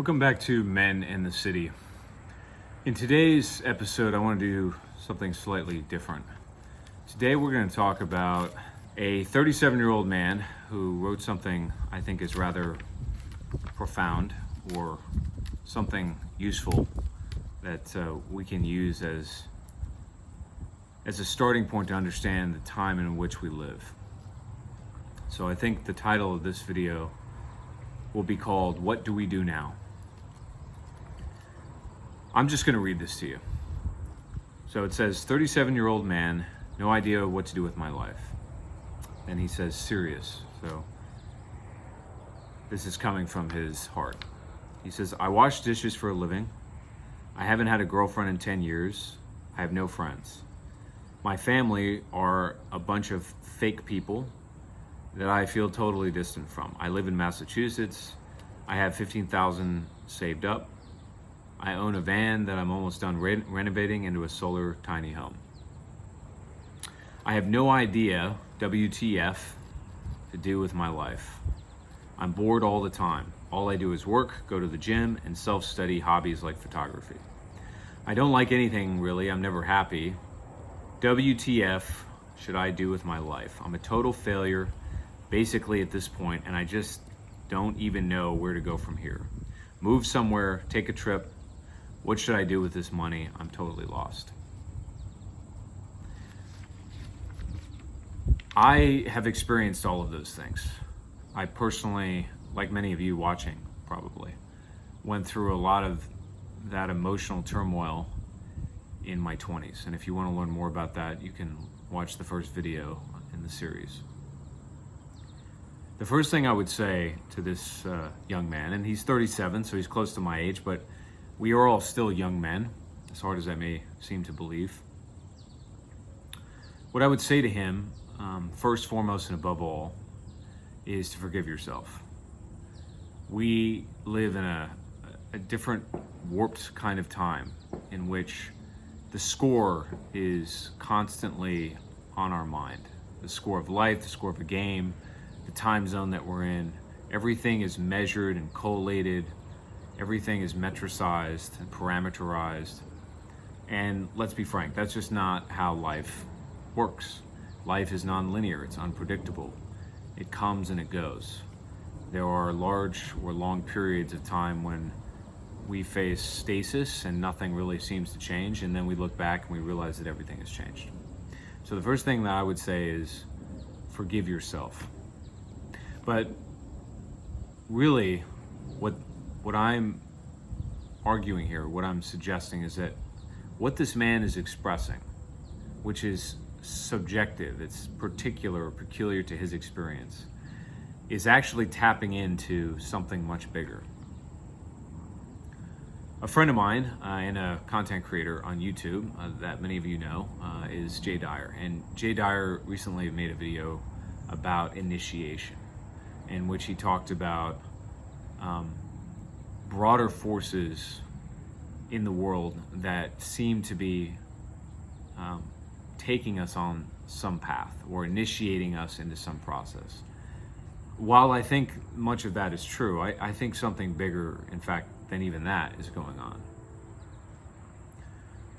Welcome back to Men and the City. In today's episode, I want to do something slightly different. Today we're going to talk about a 37-year-old man who wrote something I think is rather profound, or something useful that we can use as a starting point to understand the time in which we live. So I think the title of this video will be called, "What Do We Do Now?" I'm just going to read this to you. So it says, 37-year-old man, no idea what to do with my life. And he says, serious. So this is coming from his heart. He says, I wash dishes for a living. I haven't had a girlfriend in 10 years. I have no friends. My family are a bunch of fake people that I feel totally distant from. I live in Massachusetts. I have $15,000 saved up. I own a van that I'm almost done renovating into a solar tiny home. I have no idea, WTF, to do with my life. I'm bored all the time. All I do is work, go to the gym, and self-study hobbies like photography. I don't like anything really. I'm never happy. WTF should I do with my life? I'm a total failure basically at this point, and I just don't even know where to go from here. Move somewhere, take a trip. What should I do with this money? I'm totally lost. I have experienced all of those things. I personally, like many of you watching probably, went through a lot of that emotional turmoil in my 20s. And if you want to learn more about that, you can watch the first video in the series. The first thing I would say to this young man, and he's 37, so he's close to my age, but we are all still young men, as hard as that may seem to believe. What I would say to him, first, foremost, and above all, is to forgive yourself. We live in a different, warped kind of time in which the score is constantly on our mind. The score of life, the score of a game, the time zone that we're in. Everything is measured and collated. Everything is metricized and parameterized. And let's be frank, that's just not how life works. Life is non-linear, it's unpredictable. It comes and it goes. There are large or long periods of time when we face stasis and nothing really seems to change, and then we look back and we realize that everything has changed. So the first thing that I would say is forgive yourself. But really, what I'm arguing here, what I'm suggesting is that what this man is expressing, which is subjective, it's particular or peculiar to his experience, is actually tapping into something much bigger. A friend of mine and a content creator on YouTube that many of you know is Dyer. And Dyer recently made a video about initiation, in which he talked about broader forces in the world that seem to be taking us on some path or initiating us into some process. While I think much of that is true, I think something bigger, in fact, than even that is going on.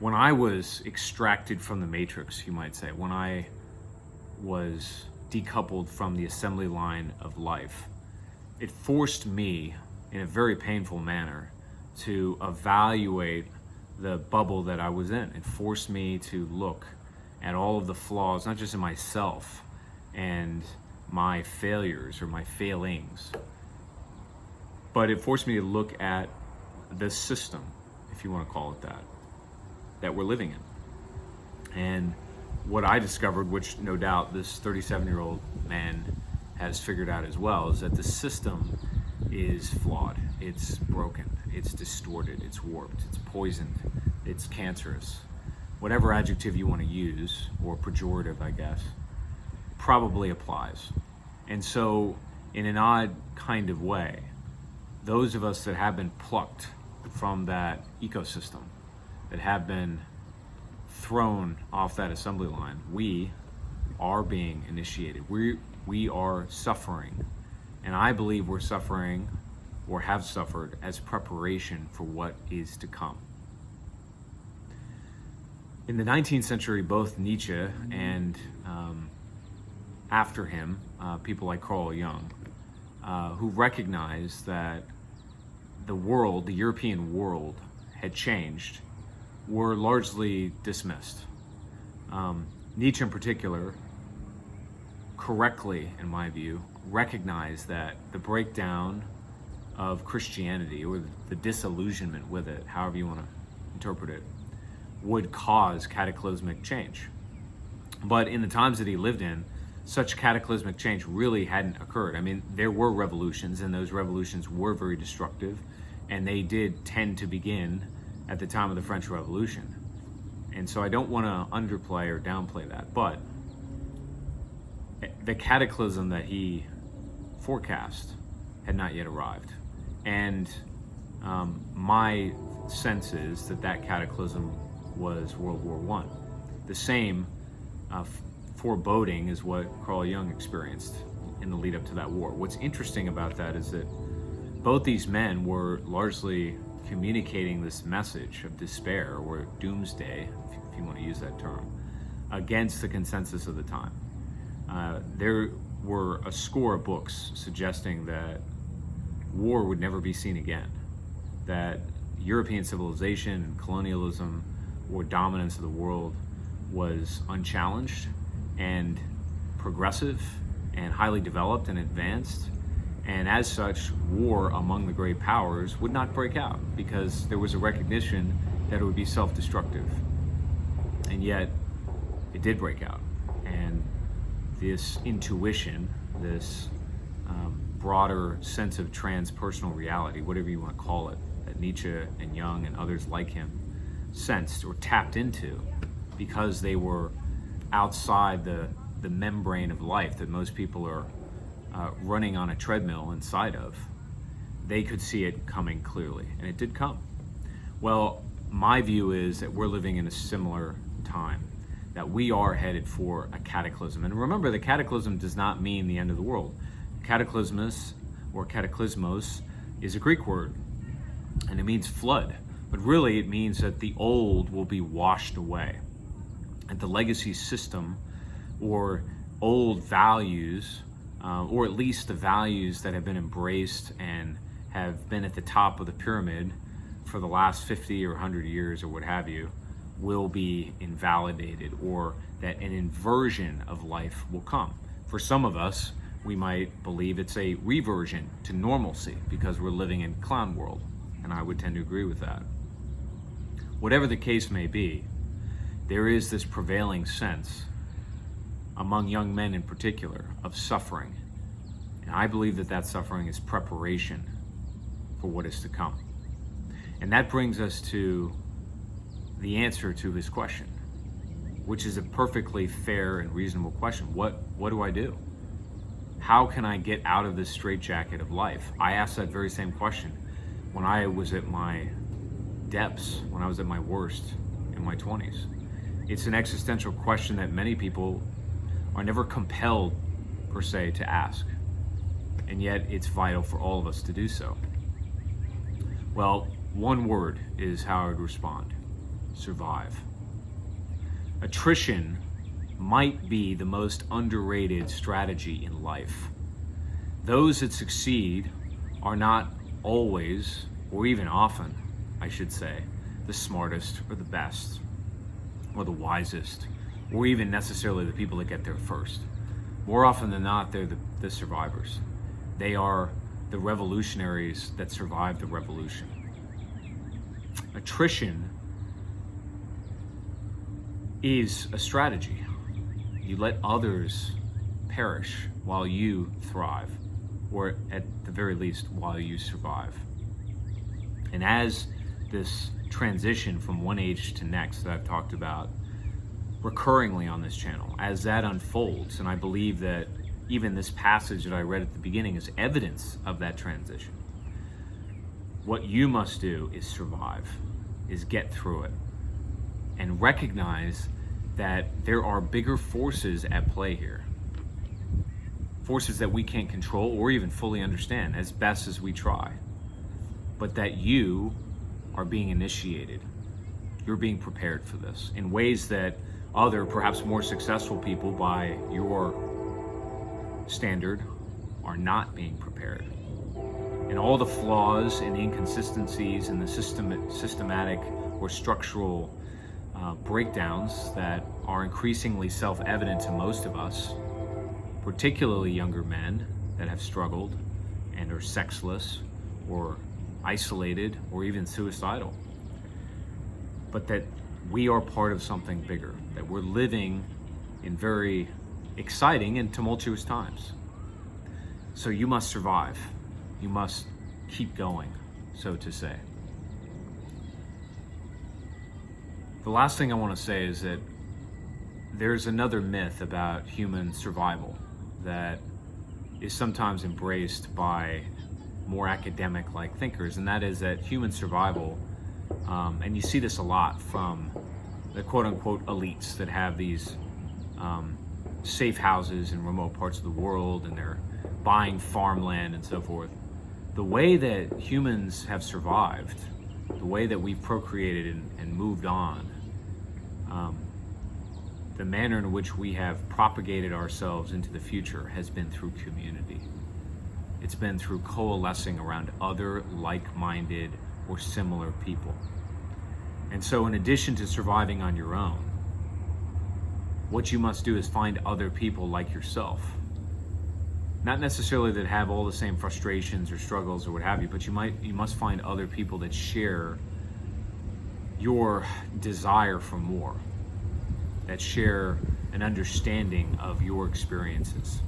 When I was extracted from the matrix, you might say, when I was decoupled from the assembly line of life, it forced me in a very painful manner to evaluate the bubble that I was in. It forced me to look at all of the flaws, not just in myself and my failures or my failings, but it forced me to look at the system, if you want to call it that we're living in. And what I discovered, which no doubt this 37-year-old man has figured out as well, is that the system is flawed, it's broken, it's distorted, it's warped, it's poisoned, it's cancerous. Whatever adjective you want to use, or pejorative, I guess, probably applies. And so, in an odd kind of way, those of us that have been plucked from that ecosystem, that have been thrown off that assembly line, we are being initiated. We are suffering. And I believe we're suffering or have suffered as preparation for what is to come. In the 19th century, both Nietzsche and after him, people like Carl Jung, who recognized that the world, the European world, had changed, were largely dismissed. Nietzsche in particular, correctly, in my view, recognized that the breakdown of Christianity, or the disillusionment with it, however you want to interpret it, would cause cataclysmic change. But in the times that he lived in, such cataclysmic change really hadn't occurred. I mean, there were revolutions, and those revolutions were very destructive, and they did tend to begin at the time of the French Revolution. And so I don't want to underplay or downplay that, but the cataclysm that he forecast had not yet arrived. And my sense is that that cataclysm was World War I. The same foreboding is what Carl Jung experienced in the lead up to that war. What's interesting about that is that both these men were largely communicating this message of despair, or doomsday, if you want to use that term, against the consensus of the time. There were a score of books suggesting that war would never be seen again, that European civilization and colonialism or dominance of the world was unchallenged and progressive and highly developed and advanced, and as such, war among the great powers would not break out because there was a recognition that it would be self-destructive. And yet, it did break out. And this intuition, this broader sense of transpersonal reality, whatever you want to call it, that Nietzsche and Jung and others like him sensed or tapped into because they were outside the membrane of life that most people are running on a treadmill inside of, they could see it coming clearly, and it did come. Well, my view is that we're living in a similar time, that we are headed for a cataclysm. And remember, the cataclysm does not mean the end of the world. Cataclysmos, or cataclysmos, is a Greek word, and it means flood. But really, it means that the old will be washed away. And the legacy system, or old values, or at least the values that have been embraced and have been at the top of the pyramid for the last 50 or 100 years or what have you, will be invalidated, or that an inversion of life will come. For some of us, we might believe it's a reversion to normalcy because we're living in clown world, and I would tend to agree with that. Whatever the case may be, there is this prevailing sense among young men in particular of suffering. And I believe that that suffering is preparation for what is to come. And that brings us to the answer to his question, which is a perfectly fair and reasonable question. What do I do? How can I get out of this straitjacket of life? I asked that very same question when I was at my depths, when I was at my worst in my 20s. It's an existential question that many people are never compelled, per se, to ask. And yet it's vital for all of us to do so. Well, one word is how I would respond: survive. Attrition might be the most underrated strategy in life. Those that succeed are not always, or even often, I should say, the smartest or the best or the wisest, or even necessarily the people that get there first. More often than not, they're the survivors. They are the revolutionaries that survived the revolution. Attrition is a strategy. You let others perish while you thrive, or at the very least, while you survive. And as this transition from one age to next that I've talked about recurringly on this channel, as that unfolds, and I believe that even this passage that I read at the beginning is evidence of that transition, what you must do is survive, is get through it, and recognize that there are bigger forces at play here. Forces that we can't control or even fully understand, as best as we try. but that you are being initiated. You're being prepared for this in ways that other, perhaps more successful people by your standard are not being prepared. And all the flaws and inconsistencies and the systematic or structural breakdowns that are increasingly self-evident to most of us, particularly younger men that have struggled and are sexless or isolated or even suicidal. But that we are part of something bigger, that we're living in very exciting and tumultuous times. So you must survive. You must keep going, so to say. The last thing I want to say is that there's another myth about human survival that is sometimes embraced by more academic-like thinkers, and that is that human survival, and you see this a lot from the quote-unquote elites that have these safe houses in remote parts of the world, and they're buying farmland and so forth. The way that humans have survived, the way that we've procreated and moved on, the manner in which we have propagated ourselves into the future has been through community. It's been through coalescing around other like-minded or similar people. And so in addition to surviving on your own, what you must do is find other people like yourself. Not necessarily that have all the same frustrations or struggles or what have you, but you must find other people that share your desire for more, that share an understanding of your experiences,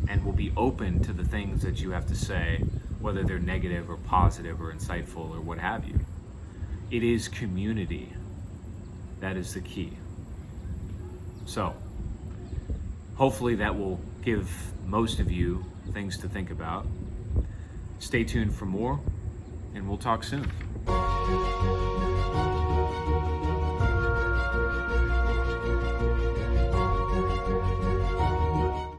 and will be open to the things that you have to say, whether they're negative or positive or insightful or what have you. It is community that is the key. So, hopefully that will give most of you things to think about. Stay tuned for more, and we'll talk soon.